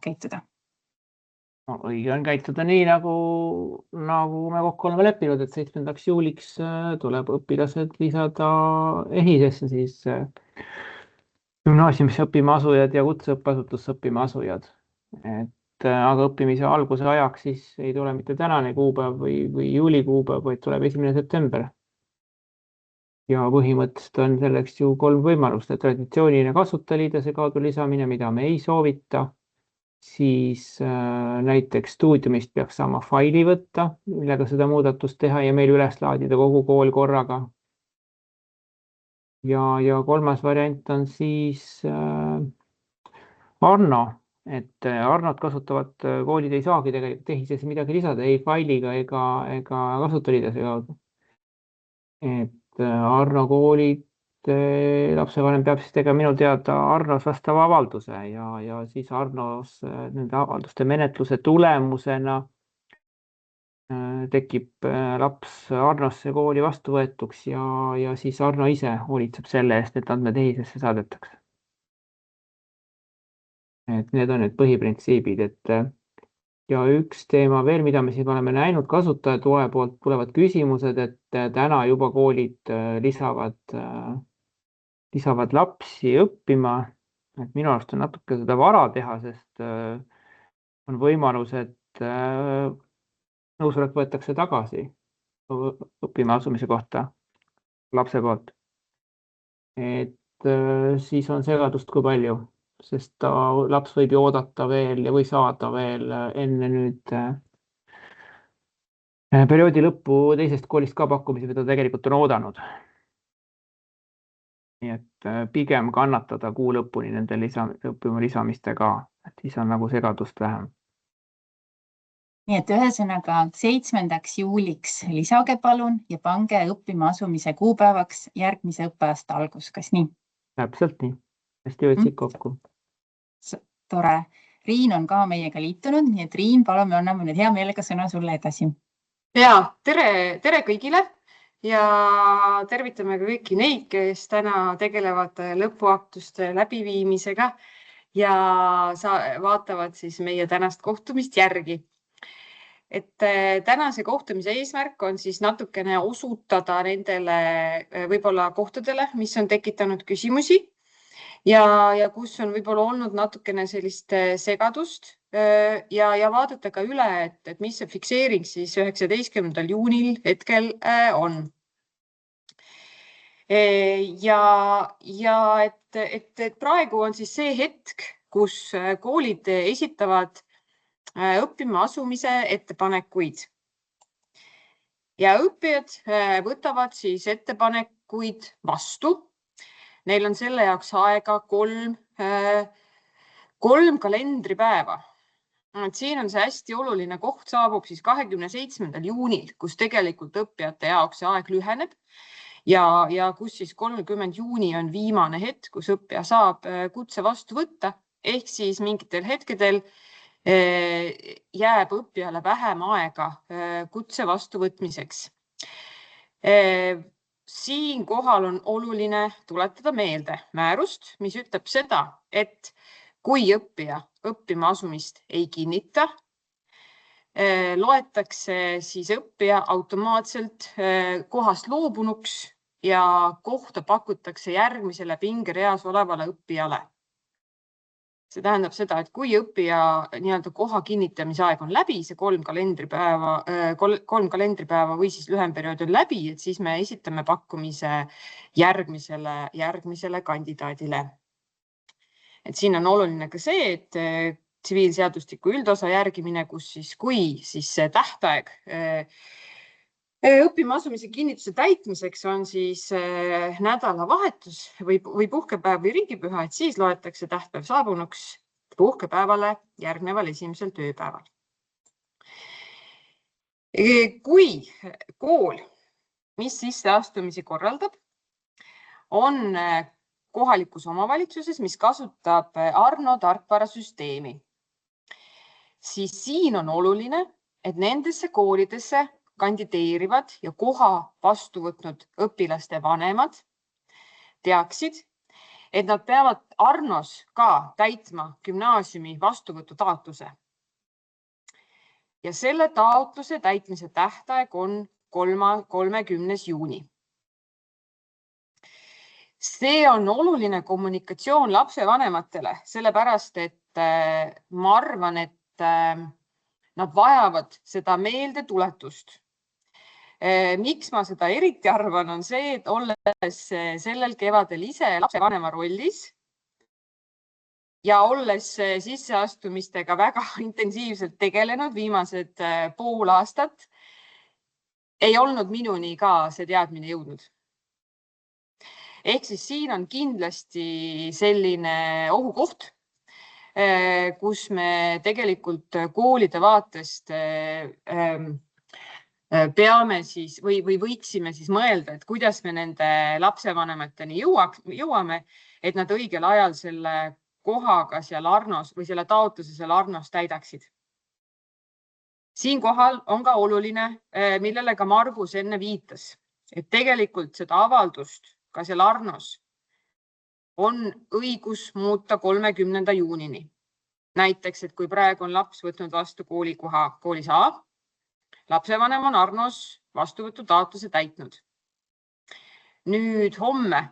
käituda? Õige on käituda nii, nagu me kokku oleme leppinud, et 7. juuliks tuleb õpilased lisada EHIS-esse siis gümnaasiumisse õppima asujad ja kutseõppeasutusse õppima asujad. Aga õppimise alguse ajaks siis ei tule mitte tänane kuupäev või juuli kuupäev, vaid tuleb 1. september. Ja põhimõtteliselt on selleks ju 3 võimalust, et traditsiooniline kasutajaliidese kaudu lisamine, mida me ei soovita. Siis näiteks stuudiumist peaks saama faili võtta, millega seda muudatust teha ja meil üles laadida kogu kool korraga. Ja 3. variant on siis Arno, et Arnot kasutavad koolid ei saagi tegelikult EHIS-esse midagi lisada, ei failiga ega kasutajaliidese kaudu. Et Arno koolid lapsevanem peab siis tegema minu teada Arnos vastava avalduse ja siis Arnos nende avalduste menetluse tulemusena tekib laps Arnosse kooli vastuvõetuks ja siis Arno ise hoolitseb selle eest, et andmed EHIS-esse saadetakse. Et need on need põhiprintsiibid, ja üks teema veel, mida me siin oleme näinud, kasutajatoe poolt tulevad küsimused, et täna juba koolid lisavad lapsi õppima, et minu arust on natuke seda vara teha, sest on võimalus, et nõusolek võetakse tagasi õppima asumise kohta lapse poolt. Et siis on segadust kui palju, sest laps võib ju oodata veel ja või saada veel enne nüüd perioodi lõppu teisest koolist ka pakkumisi, mida tegelikult on oodanud. Nii et pigem kannatada kuu lõpuni nende õppima lisamistega, et siis on nagu segadust vähem. Nii et ühesõnaga 7. juuliks lisage palun ja pange õppima asumise kuupäevaks järgmise õppeaasta algus, kas nii? Täpselt nii, hästi võtsid kokku. Tore. Riin on ka meiega liitunud, nii et Riin, palun, me anname nüüd hea meelega sõna sulle edasi. Ja, tere kõigile ja tervitame ka kõiki neid, kes täna tegelevad lõpuaktuste läbiviimisega ja vaatavad siis meie tänast kohtumist järgi. Et tänase kohtumise eesmärk on siis natukene osutada nendele võib-olla kohtadele, mis on tekitanud küsimusi ja kus on võib-olla olnud natukene sellist segadust ja vaadata ka üle, et mis see fikseering siis 19. juunil hetkel on. Ja et praegu on siis see hetk, kus koolid esitavad õppima asumise ettepanekuid. Ja õppijad võtavad siis ettepanekuid vastu. Neil on selle jaoks aega 3 kalendripäeva. Siin on see hästi oluline koht, saabub siis 27. juunil, kus tegelikult õppijate jaoks see aeg lüheneb ja kus siis 30. juuni on viimane hetk, kus õppija saab kutse vastu võtta, ehk siis mingitel hetkedel jääb õppijale vähem aega kutse vastuvõtmiseks. Siinkohal on oluline tuletada meelde määrust, mis ütleb seda, et kui õppija õppima asumist ei kinnita, loetakse siis õppija automaatselt kohast loobunuks ja kohta pakutakse järgmisele pingereas olevale õppijale. See tähendab seda, et kui õppija koha kinnitamise aeg on läbi, see 3 kalendripäeva või siis lühem periood on läbi, et siis me esitame pakkumise järgmisele kandidaadile. Et siin on oluline ka see, et tsiviilseadustiku üldosa järgimine, kus siis kui siis see tähtaeg õppima asumise kinnituse täitmiseks on siis nädalavahetus või puhkepäev või riigipüha, et siis loetakse tähtpäev saabunuks puhkepäevale järgneval 1. tööpäeval. Kui kool, mis sisseastumisi korraldab, on kohalikus omavalitsuses, mis kasutab Arno tarkvarasüsteemi, siis siin on oluline, et nendesse koolidesse kandideerivad ja koha vastu võtnud õpilaste vanemad teaksid, et nad peavad Arnos ka täitma gümnaasiumi vastuvõtutaotluse. Ja selle taotluse täitmise tähtaeg on 30. juuni. See on oluline kommunikatsioon lapsevanematele, sellepärast et ma arvan, et nad vajavad seda meeldetuletust. Miks ma seda eriti arvan, on see, et olles sellel kevadel ise lapsevanema rollis ja olles sisseastumistega väga intensiivselt tegelenud viimased pool aastat, ei olnud minuni ka see teadmine jõudnud. Ehk siis siin on kindlasti selline ohukoht, kus me tegelikult koolide vaatest peame siis või võiksime siis mõelda, et kuidas me nende lapsevanemateni jõuame, et nad õigel ajal selle kohaga seal Arnos või selle taotluse seal Arnos täidaksid. Siinkohal on ka oluline, millele ka Margus enne viitas, et tegelikult seda avaldust ka seal Arnos on õigus muuta 30. juunini. Näiteks, et kui praegu on laps võtnud vastu koolikoha koolis A, lapsevanem on Arnos vastuvõtutaotluse täitnud. Nüüd homme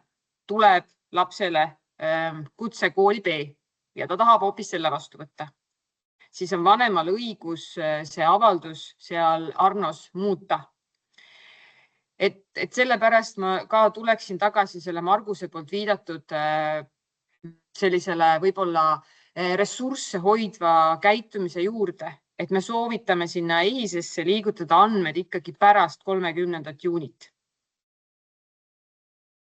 tuleb lapsele kutse kooli B ja ta tahab hoopis selle vastu võtta. Siis on vanemal õigus see avaldus seal Arnos muuta. Et sellepärast ma ka tuleksin tagasi selle Marguse poolt viidatud sellisele võib-olla ressursse hoidva käitumise juurde, et me soovitame sinna EHIS-esse liigutada andmed ikkagi pärast 30. juunit.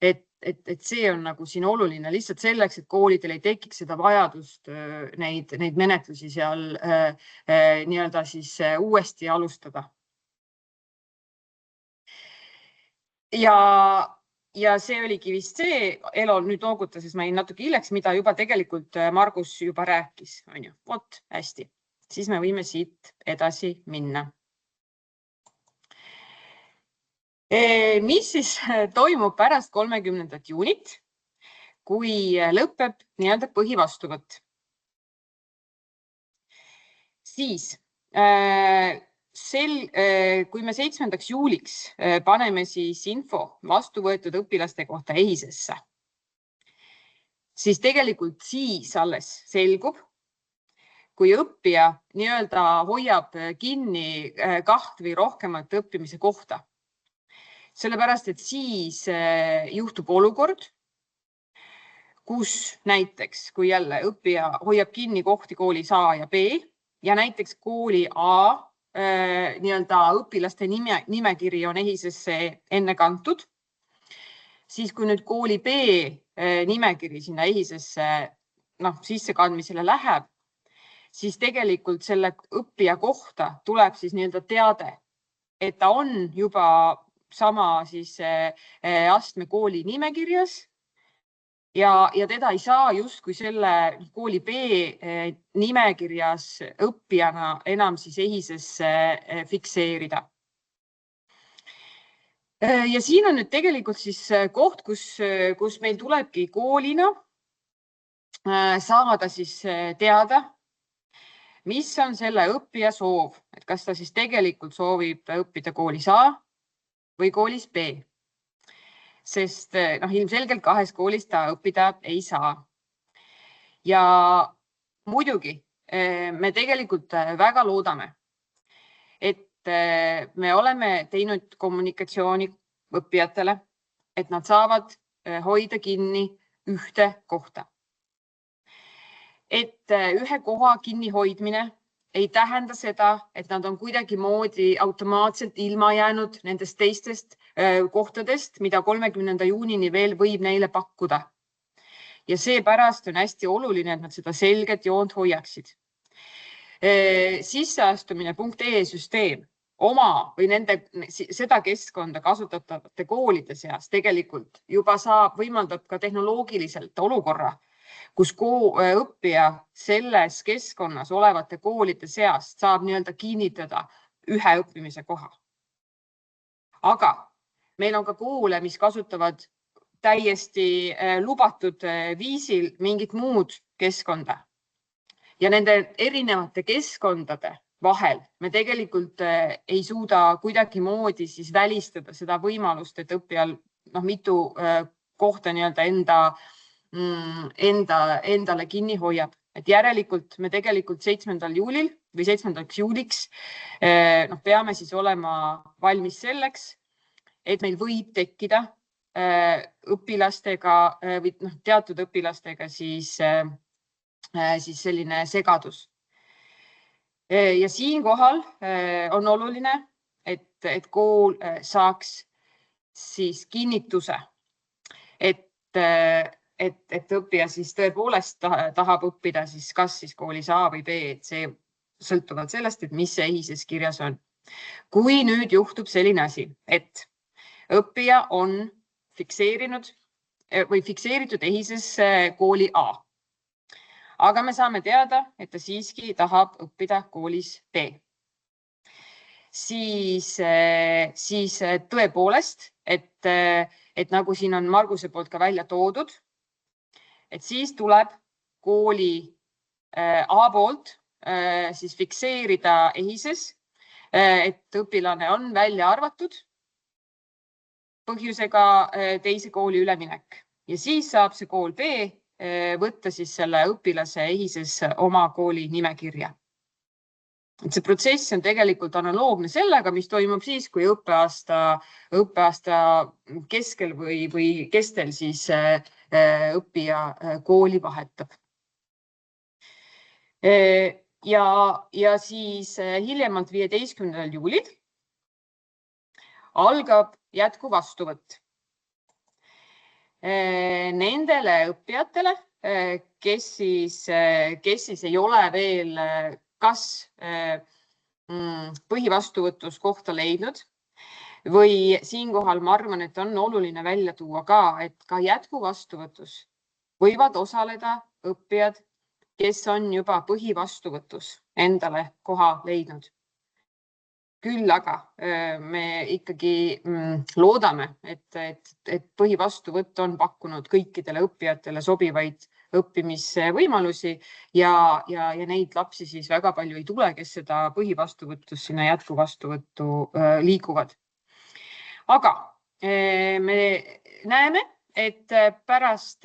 Et see on nagu siin oluline lihtsalt selleks, et koolidel ei tekiks seda vajadust neid menetlusi seal nii-öelda siis uuesti alustada. Ja see oligi vist see, Elo nüüd nooguta, sest ma jäin natuke hiljaks, mida juba tegelikult Margus juba rääkis. Vot, hästi. Siis me võime siit edasi minna. Mis siis toimub pärast 30. juunit, kui lõpeb nii-öelda põhivastuvõtt? Siis, kui me 7. juuliks paneme siis info vastu võetud õpilaste kohta EHIS-esse, siis tegelikult siis alles selgub, kui õppija nii-öelda hoiab kinni 2 või rohkemat õppimise kohta. Sellepärast, et siis juhtub olukord, kus näiteks, kui jälle õppija hoiab kinni kohti koolis A ja B ja näiteks kooli A nii-öelda õpilaste nimekiri on EHIS-esse enne kantud, siis kui nüüd kooli B nimekiri sinna EHIS-esse sissekandmisele läheb, siis tegelikult selle õppija kohta tuleb siis nii-öelda teade, et ta on juba sama siis astme kooli nimekirjas ja teda ei saa justkui selle kooli B nimekirjas õppijana enam siis EHIS-esse fikseerida. Ja siin on nüüd tegelikult siis koht, kus meil tulebki koolina saada siis teada, mis on selle õppija soov, et kas ta siis tegelikult soovib õppida koolis A või koolis B. Sest ilmselgelt 2 koolis ta õppida ei saa. Ja muidugi me tegelikult väga loodame, et me oleme teinud kommunikatsiooni õppijatele, et nad saavad hoida kinni ühte kohta. Et ühe koha kinni hoidmine ei tähenda seda, et nad on kuidagimoodi automaatselt ilma jäänud nendest teistest kohtadest, mida 30. juunini veel võib neile pakkuda. Ja seepärast on hästi oluline, et nad seda selget joont hoiaksid. Sisseastumine.ee süsteem oma või seda keskkonda kasutatavate koolide seas tegelikult juba võimaldab ka tehnoloogiliselt olukorra, kus õppija selles keskkonnas olevate koolide seast saab nii-öelda kinnitada ühe õppimise koha. Aga meil on ka koole, mis kasutavad täiesti lubatud viisil mingit muud keskkonda. Ja nende erinevate keskkondade vahel me tegelikult ei suuda kuidagimoodi siis välistada seda võimalust, et õppijal mitu kohta endale kinni hoiab. Et järelikult me tegelikult 7. juulil või 7. juuliks peame siis olema valmis selleks, et meil võib tekkida õpilastega või teatud õpilastega siis selline segadus. Ja siinkohal on oluline, et kool saaks siis kinnituse, et õppija siis tõepoolest tahab õppida siis kas siis koolis A või B, et see sõltuvalt sellest, et mis see EHIS-es kirjas on. Kui nüüd juhtub selline asi, et õppija on fikseerinud või fikseeritud EHIS-es kooli A, aga me saame teada, et ta siiski tahab õppida koolis B, siis tõepoolest, et nagu siin on Marguse poolt ka välja toodud, et siis tuleb kooli A poolt siis fikseerida EHIS-es, et õpilane on välja arvatud põhjusega teise kooli üleminek ja siis saab see kool B võtta siis selle õpilase EHIS-es oma kooli nimekirja. Et see protsess on tegelikult analoogne sellega, mis toimub siis, kui õppeaasta keskel või kestel siis õppija kooli vahetab. Ja siis hiljemalt 15. juulil algab jätku vastuvõtt nendele õppijatele, kes siis ei ole veel kas põhivastuvõtus kohta leidnud või siinkohal ma arvan, et on oluline välja tuua ka, et ka jätkuvastuvõtus võivad osaleda õppijad, kes on juba põhivastuvõtus endale koha leidnud. Küll aga me ikkagi loodame, et põhivastuvõtt on pakkunud kõikidele õppijatele sobivaid õppimisvõimalusi ja neid lapsi siis väga palju ei tule, kes seda põhivastuvõtust sinna jätkuvastuvõttu liiguvad. Aga me näeme, et pärast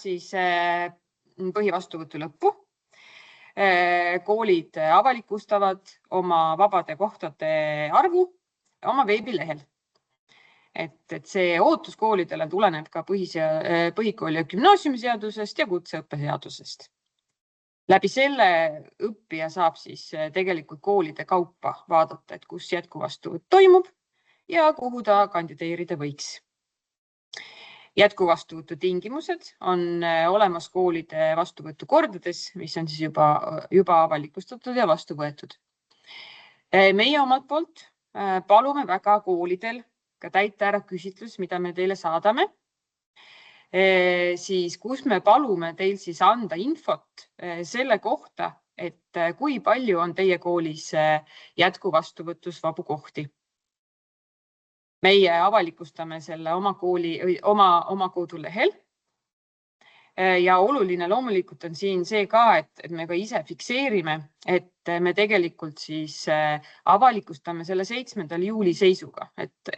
siis põhivastuvõtu lõppu koolid avalikustavad oma vabade kohtade arvu oma veebilehel. Et see ootus koolidele tuleneb ka põhikooli ja gümnaasiumiseadusest ja kutseõppeseadusest. Läbi selle õppija saab siis tegelikult koolide kaupa vaadata, et kus jätkuvastuvõtt toimub ja kuhu ta kandideerida võiks. Jätkuvastuvõtu tingimused on olemas koolide vastuvõtukordades, mis on siis juba avalikustatud ja vastu võetud. Meie omalt poolt palume väga koolidel ka täita ära küsitlus, mida me teile saadame, siis kus me palume teil siis anda infot selle kohta, et kui palju on teie koolis jätkuvastuvõtus vabu kohti. Meie avalikustame selle oma kodulehel ja oluline loomulikult on siin see ka, et me ka ise fikseerime, et me tegelikult siis avalikustame selle 7. juuli seisuga, et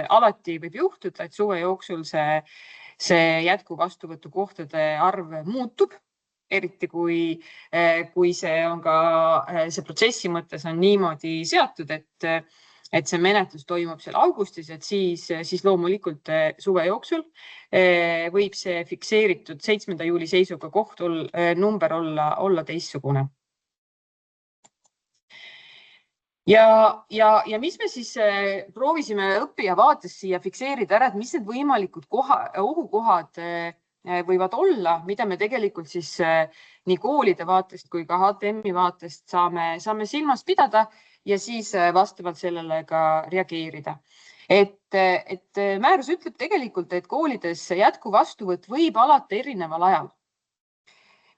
alati võib juhtuda, et suve jooksul see jätkuvastuvõtu kohtade arv muutub, eriti kui see on ka see protsessi mõttes on niimoodi seatud, et see menetlus toimub seal augustis, et siis loomulikult suve jooksul võib see fikseeritud 7. juuli seisuga number olla teistsugune. Ja mis me siis proovisime õppija vaates siia fikseerida ära, et mis need võimalikud ohukohad võivad olla, mida me tegelikult siis nii koolide vaatest kui ka HTM-i vaatest saame silmas pidada ja siis vastavalt sellele ka reageerida. Et määrus ütleb tegelikult, et koolides jätkuvastuvõtt võib alata erineval ajal,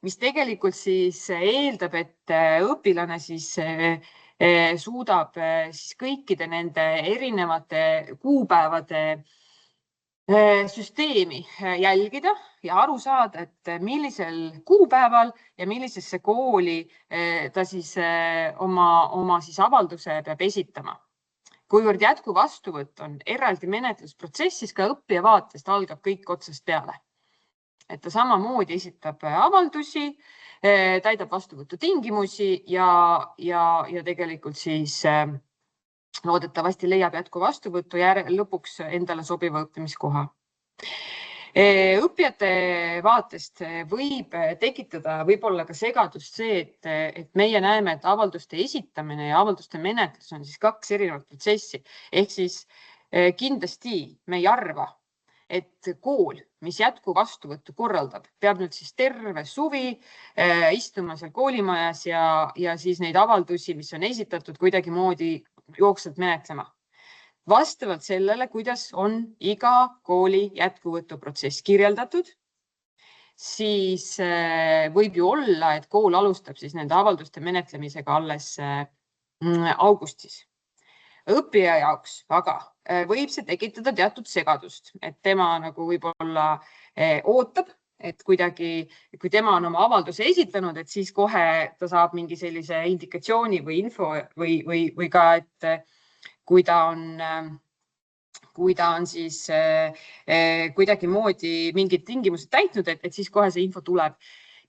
mis tegelikult siis eeldab, et õpilane siis suudab siis kõikide nende erinevate kuupäevade süsteemi jälgida ja aru saada, et millisel kuupäeval ja millisesse kooli ta siis oma siis avalduse peab esitama. Kuivõrd jätkuv vastuvõtt on eraldi menetlusprotsess, siis ka õppija vaatest algab kõik otsast peale. Et ta samamoodi esitab avaldusi, täidab vastuvõtu tingimusi ja tegelikult siis loodetavasti leiab jätku vastuvõtu lõpuks endale sobiva õppimiskoha. Õppijate vaatest võib tekitada võib-olla ka segadust see, et meie näeme, et avalduste esitamine ja avalduste menetlus on siis kaks erinevat protsessi. Ehk siis kindlasti me ei arva, et kool, mis jätku vastuvõttu korraldab, peab nüüd siis terve suvi istuma seal koolimajas ja siis neid avaldusi, mis on esitatud, kuidagimoodi jooksvalt menetlema. Vastavalt sellele, kuidas on iga kooli jätkuvõtuprotsess kirjeldatud, siis võib ju olla, et kool alustab siis nende avalduste menetlemisega alles augustis. Õppija jaoks aga võib see tekitada teatud segadust, et tema nagu võib-olla ootab, et kuidagi, kui tema on oma avalduse esitanud, et siis kohe ta saab mingi sellise indikatsiooni või info või ka, et kui ta on siis kuidagimoodi mingid tingimused täitnud, et siis kohe see info tuleb.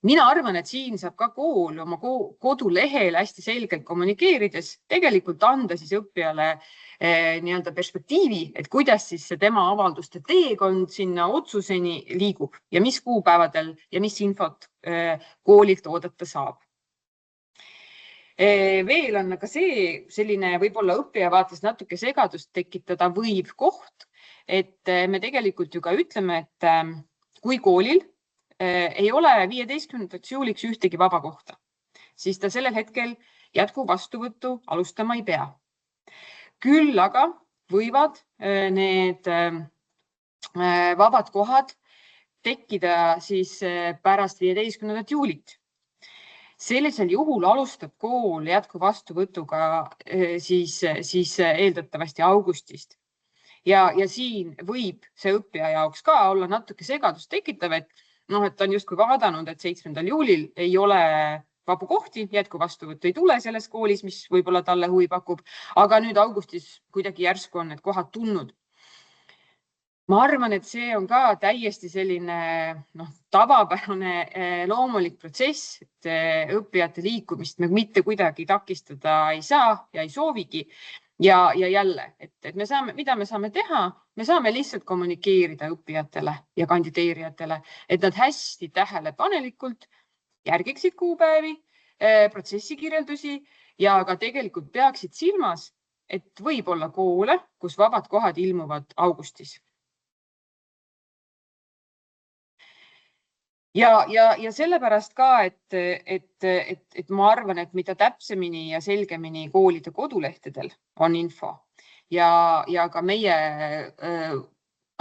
Mina arvan, et siin saab ka kool oma kodulehel hästi selgelt kommunikeerides tegelikult anda siis õppijale nii-öelda perspektiivi, et kuidas siis see tema avalduste teekond sinna otsuseni liigub ja mis kuupäevadel ja mis infot koolilt oodata saab. Veel on aga selline võib-olla õppija vaates natuke segadust tekitada võiv koht, et me tegelikult ju ka ütleme, et kui koolil ei ole 15. juuliks ühtegi vaba kohta, siis ta sellel hetkel jätku vastuvõttu alustama ei pea. Küll aga võivad need vabad kohad tekkida siis pärast 15. juulit. Sellisel juhul alustab kool jätku vastuvõtuga siis eeldatavasti augustist. Ja siin võib see õppija jaoks ka olla natuke segadust tekitav, et ta on justkui vaadanud, et 7. juulil ei ole vabu kohti, jätku vastuvõttu ei tule selles koolis, mis võib-olla talle huvi pakub, aga nüüd augustis kuidagi järsku on need kohad tulnud. Ma arvan, et see on ka täiesti selline tavapärane loomulik protsess, et õppijate liikumist me mitte kuidagi takistada ei saa ja ei soovigi. Ja jälle, et mida me saame teha, me saame lihtsalt kommunikeerida õppijatele ja kandideerijatele, et nad hästi tähelepanelikult järgiksid kuupäevi, protsessi kirjeldusi ja ka tegelikult peaksid silmas, et võib olla koole, kus vabad kohad ilmuvad augustis. Ja sellepärast ka, et ma arvan, et mida täpsemini ja selgemini koolide kodulehtedel on info ja ka meie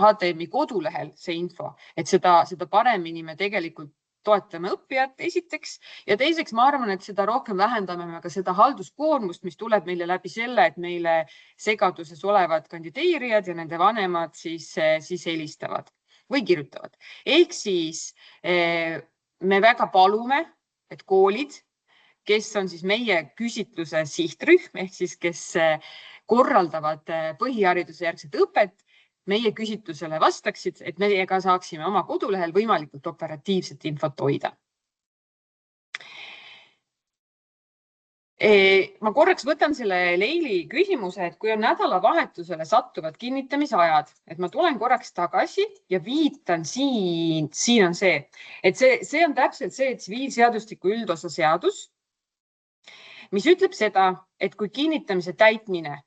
HTM-i kodulehel see info, et seda paremini me tegelikult toetame õppijat esiteks ja teiseks ma arvan, et seda rohkem vähendame me ka seda halduskoormust, mis tuleb meile läbi selle, et meile segaduses olevad kandideerijad ja nende vanemad siis helistavad või kirjutavad. Ehk siis me väga palume, et koolid, kes on siis meie küsitluse sihtrühm, ehk siis kes korraldavad põhihariduse järgset õpet, meie küsitlusele vastaksid, et meie ka saaksime oma kodulehel võimalikult operatiivset infot hoida. Ma korraks võtan selle Leili küsimuse, et kui on nädalavahetusele sattuvad kinnitamisajad, et ma tulen korraks tagasi ja viitan siin on see, et see on täpselt see tsiviilseadustiku üldosa seadus, mis ütleb seda, et kui kinnitamise täitmine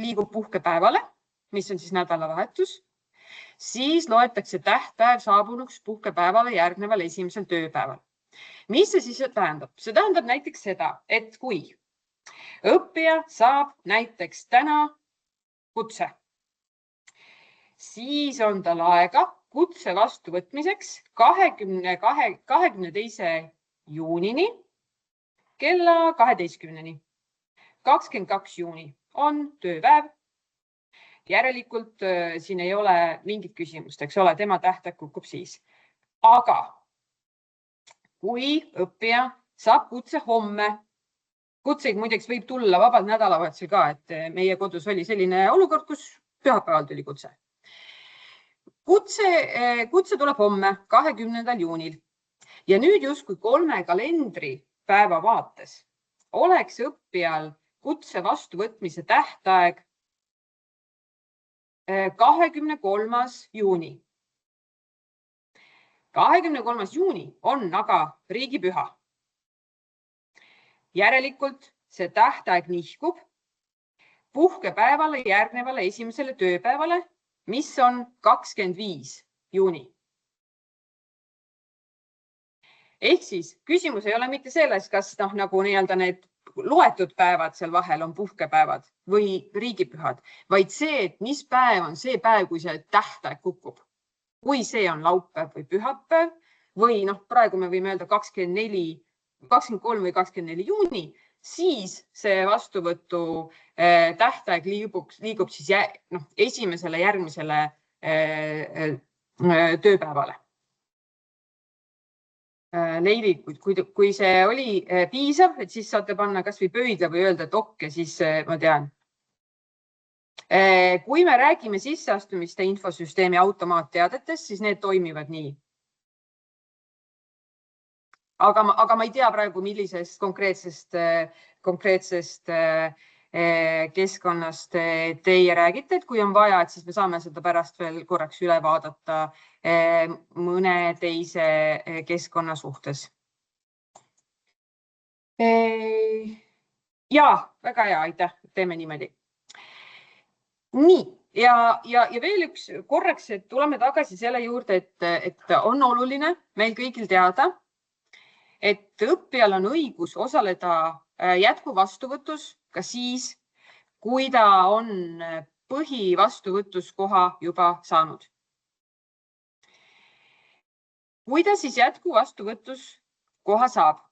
liigub puhkepäevale, mis on siis nädalavahetus, siis loetakse tähtpäev saabunuks puhkepäevale järgneval esimesel tööpäeval. Mis see siis tähendab? See tähendab näiteks seda, et kui õppija saab näiteks täna kutse, siis on tal aega kutse vastuvõtmiseks 22. juunini kella 12-ni. 22. juuni on tööpäev järelikult siin ei ole mingit küsimust, eks ole, tema tähtaeg kukub siis. Aga kui õppija saab kutse homme, kutseid muideks võib tulla vabalt nädalavahetusel ka, et meie kodus oli selline olukord, kus pühapäeval tuli kutse. Kutse tuleb homme, 20. juunil ja nüüd justkui 3 kalendripäeva vaates oleks õppijal kutse vastuvõtmise tähtaeg 23. juuni. 23. juuni on aga riigipüha. Järelikult see tähtaeg nihkub puhkepäevale järgnevale esimesele tööpäevale, mis on 25. juuni. Ehk siis küsimus ei ole mitte selles, kas nagu need loetud päevad seal vahel on puhkepäevad või riigipühad, vaid see, et mis päev on see päev, kui see tähtaeg kukub. Kui see on laupäev või pühapäev või praegu me võime öelda 23 või 24 juuni, siis see vastuvõtu tähtaeg liigub siis esimesele järgmisele tööpäevale. Leili, kui see oli piisav, et siis saate panna kas või pöidla või öelda, et okke, siis ma tean. Kui me räägime sisseastumiste infosüsteemi automaatteadetest, siis need toimivad nii. Aga ma ei tea praegu, millisest konkreetsest keskkonnast teie räägite, et kui on vaja, et siis me saame seda pärast veel korraks üle vaadata mõne teise keskkonna suhtes. Ja, väga hea, aitäh, teeme niimoodi. Nii, ja veel üks korraks, et tuleme tagasi selle juurde, et on oluline meil kõigil teada, et õppijal on õigus osaleda jätkuvastuvõtus ka siis, kui ta on põhivastuvõtuskoha juba saanud. Kui ta siis jätkuvastuvõtuskoha saab,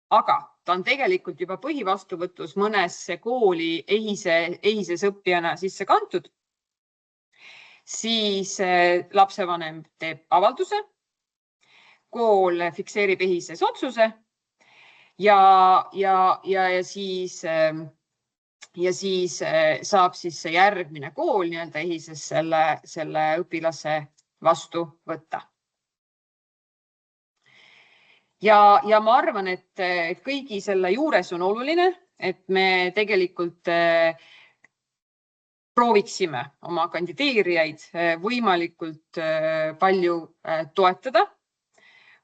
aga ta on tegelikult juba põhivastuvõtus mõnesse kooli EHISes õppijana sisse kantud, siis lapsevanem teeb avalduse, kool fikseerib EHISes otsuse ja siis saab siis see järgmine kool EHISes selle õpilase vastu võtta. Ja ma arvan, et kõigi selle juures on oluline, et me tegelikult prooviksime oma kandideerijaid võimalikult palju toetada,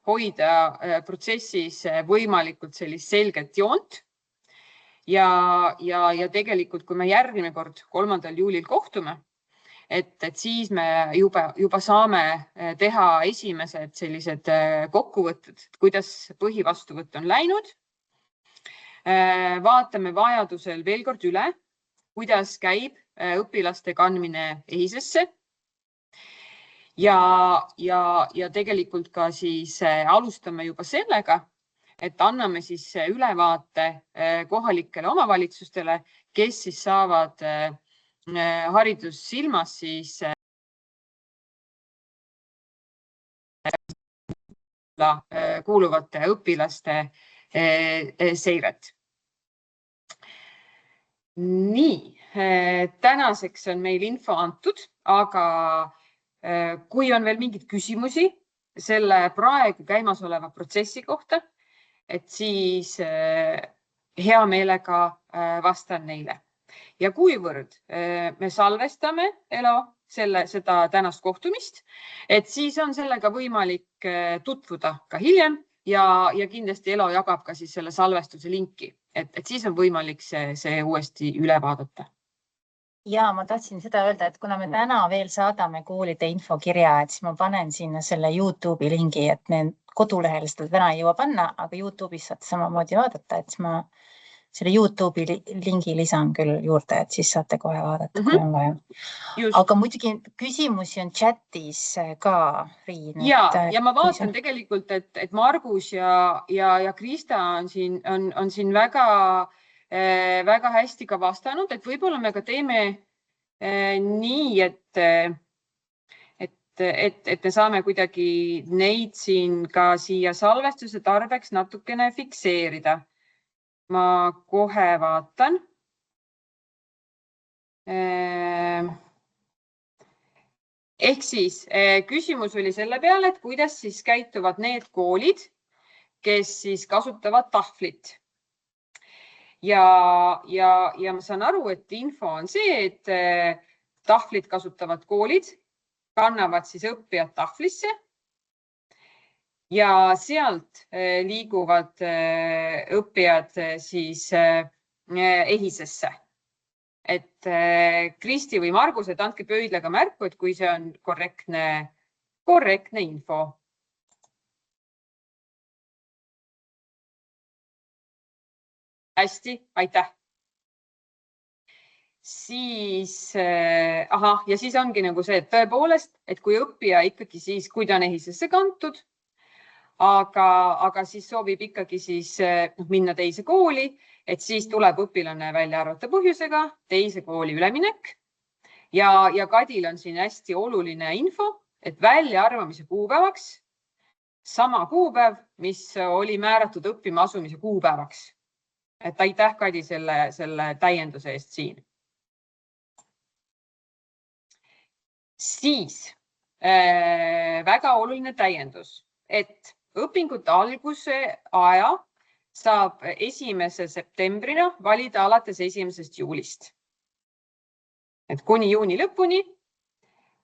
hoida protsessis võimalikult sellist selget joont ja tegelikult, kui me järgmine kord 3. juulil kohtume, et siis me juba saame teha esimesed sellised kokkuvõtted, kuidas põhivastuvõtt on läinud. Vaatame vajadusel veel kord üle, kuidas käib õpilaste kandmine EHISesse ja tegelikult ka siis alustame juba sellega, et anname siis ülevaate kohalikele omavalitsustele, kes siis saavad haridus silmas siis kuuluvate õpilaste seiret. Nii, tänaseks on meil info antud, aga kui on veel mingeid küsimusi selle praegu käimasoleva protsessi kohta, et siis hea meelega vastan neile. Ja kuivõrd me salvestame seda tänast kohtumist, et siis on sellega võimalik tutvuda ka hiljem ja kindlasti Elo jagab ka siis selle salvestuse linki, et siis on võimalik see uuesti üle vaadata. Ja ma tahtsin seda öelda, et kuna me täna veel saadame koolide infokirja, et siis ma panen sinna selle YouTube'i lingi, et need kodulehel seda täna ei jõua panna, aga YouTube'is saate samamoodi vaadata, et ma selle YouTube'i lingi lisan küll juurde, et siis saate kohe vaadata, kui on vaja. Aga muidugi küsimusi on chatis ka, Riin. Ja ma vaatan tegelikult, et Margus ja Krista on siin väga hästi ka vastanud, et võib-olla me ka teeme nii, et me saame kuidagi neid siin ka siia salvestuse tarbeks natukene fikseerida. Ma kohe vaatan. Ehk siis küsimus oli selle peale, et kuidas siis käituvad need koolid, kes siis kasutavad tahvlit. Ja ma saan aru, et info on see, et tahvlit kasutavad koolid kannavad siis õppijad tahvlisse ja sealt liiguvad õppijad siis EHIS-esse. Et Kristi või Margus, et andke pöidlaga märku, et kui see on korrektne info. Hästi, aitäh. Siis, ja siis ongi nagu see, et tõepoolest, et kui õppija ikkagi siis, kui ta on EHIS-esse kantud, aga siis soovib ikkagi siis minna teise kooli, et siis tuleb õpilane välja arvata põhjusega teise kooli üleminek. Ja Kadil on siin hästi oluline info, et väljaarvamise kuupäevaks sama kuupäev, mis oli määratud õppima asumise kuupäevaks. Et aitäh, Kadi, selle täienduse eest siin. Siis väga oluline täiendus, et õpingute alguse aja saab 1. septembrina valida alates 1. juulist. Et kuni juuni lõpuni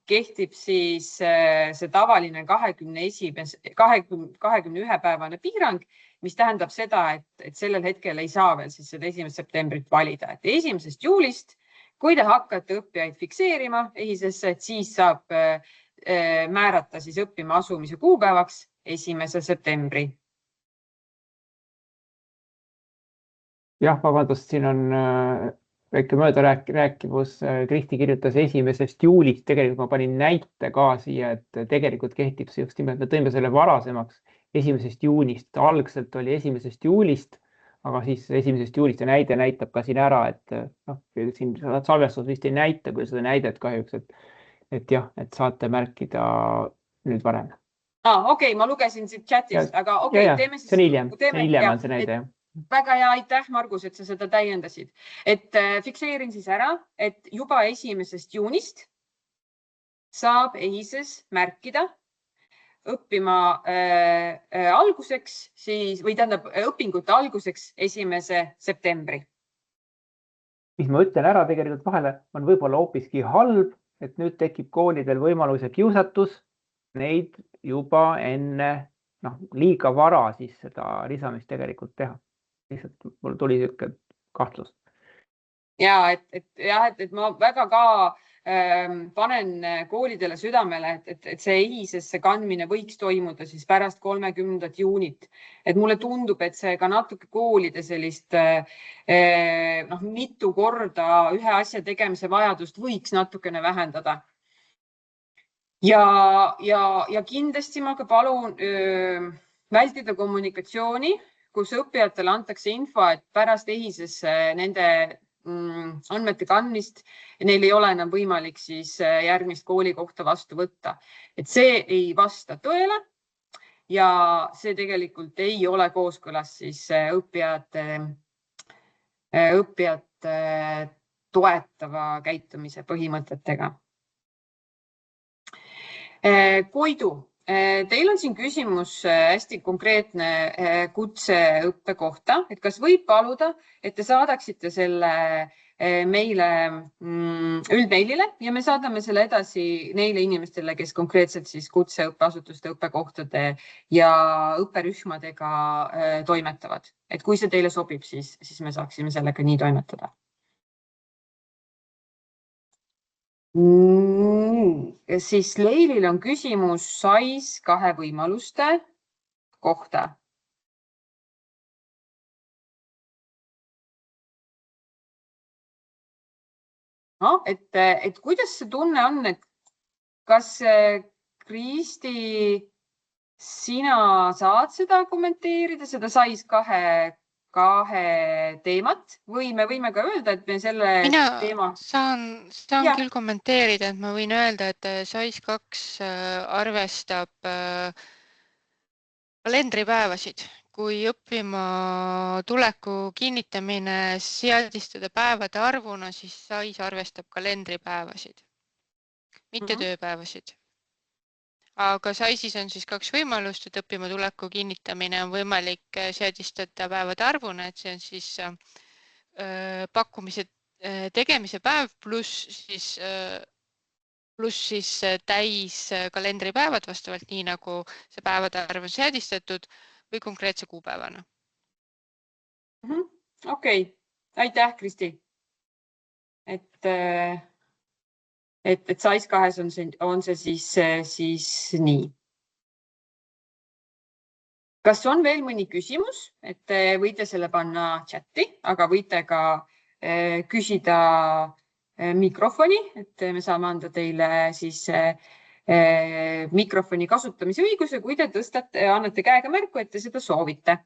kehtib siis see tavaline 21-päevane piirang, mis tähendab seda, et sellel hetkel ei saa veel siis seda 1. septembrit valida. Et 1. juulist, kui te hakkate õppijaid fikseerima EHIS-esse, et siis saab määrata siis õppima asumise kuupäevaks 1. septembri. Jah, vabandust, siin on väike möödarääkivus. Kristi kirjutas 1. juulist, tegelikult ma panin näite ka siia, et tegelikult kehtib see just nimelt, me tõime selle varasemaks 1. juunist, algselt oli 1. juulist, aga siis 1. juulist ja näide näitab ka siin ära, et siin salvestus vist ei näita küll seda näidet kahjuks, et jah, et saate märkida nüüd varem. Okei, ma lugesin siit chatist, aga okei, teeme siis. See on hiljem on see näide, jah. Väga hea, aitäh, Margus, et sa seda täiendasid. Et fikseerin siis ära, et juba 1. juunist saab EHIS-es märkida õppima alguseks siis, või tähendab õpingute alguseks 1. septembri. Mis ma ütlen ära tegelikult vahele, on võib-olla hoopiski halb, et nüüd tekib koolidel võimalus ja kiusatus neid juba enne liiga vara siis seda lisamist tegelikult teha. Lihtsalt mul tuli niisugune kahtlus. Ja, et ma väga ka panen koolidele südamele, et see EHIS-esse kandmine võiks toimuda siis pärast 30. juunit. Et mulle tundub, et see ka natuke koolide sellist mitu korda ühe asja tegemise vajadust võiks natukene vähendada. Ja kindlasti ma ka palun vältida kommunikatsiooni, kus õppijatele antakse info, et pärast EHIS-esse nende andmete kandmist ja neil ei ole enam võimalik siis järgmist koolikohta vastu võtta. Et see ei vasta tõele ja see tegelikult ei ole kooskõlas siis õppijate toetava käitumise põhimõtetega. Koidu. Teil on siin küsimus hästi konkreetne kutseõppe kohta, et kas võib paluda, et te saadaksite selle meile üldmeilile ja me saadame selle edasi neile inimestele, kes konkreetselt siis kutseõppeasutuste õppekohtade ja õpperühmadega toimetavad. Et kui see teile sobib, siis me saaksime sellega nii toimetada. Siis Leilil on küsimus SAIS 2 võimaluste kohta. Et kuidas see tunne on, et kas Kristi, sina saad seda kommenteerida, seda SAIS 2 2 teemat või me võime ka öelda, et me selle teema... saan küll kommenteerida, et ma võin öelda, et SAIS2 arvestab kalendripäevasid. Kui õppima tuleku kinnitamine seadistada päevade arvuna, siis SAIS arvestab kalendripäevasid, mitte tööpäevasid. Aga SAISis on siis 2 võimalust, et õppima tuleku kinnitamine on võimalik seadistada päevade arvuna, et see on siis pakkumise tegemise päev pluss siis täis kalendripäevad vastavalt nii, nagu see päevade arv on seadistatud või konkreetse kuupäevana. Okei. Aitäh, Kristi. Et SAIS2 on see siis nii. Kas on veel mõni küsimus, et te võite selle panna chati, aga võite ka küsida mikrofoni, et me saame anda teile siis mikrofoni kasutamise õiguse, kui te annate käega märku, et te seda soovite.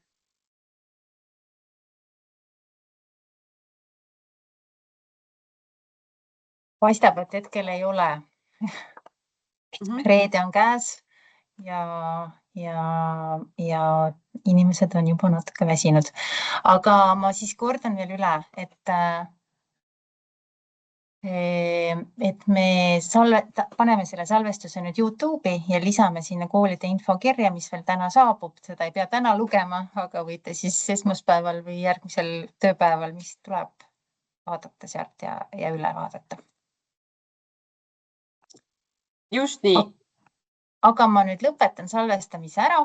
Paistab, et hetkel ei ole. Reede on käes ja inimesed on juba natuke väsinud. Aga ma siis kordan veel üle, et me paneme selle salvestuse nüüd YouTube'i ja lisame sinna koolide infokirja, mis veel täna saabub. Seda ei pea täna lugema, aga võite siis esmaspäeval või järgmisel tööpäeval, mis tuleb, vaadata sealt ja üle vaadata. Just nii. Aga ma nüüd lõpetan salvestamise ära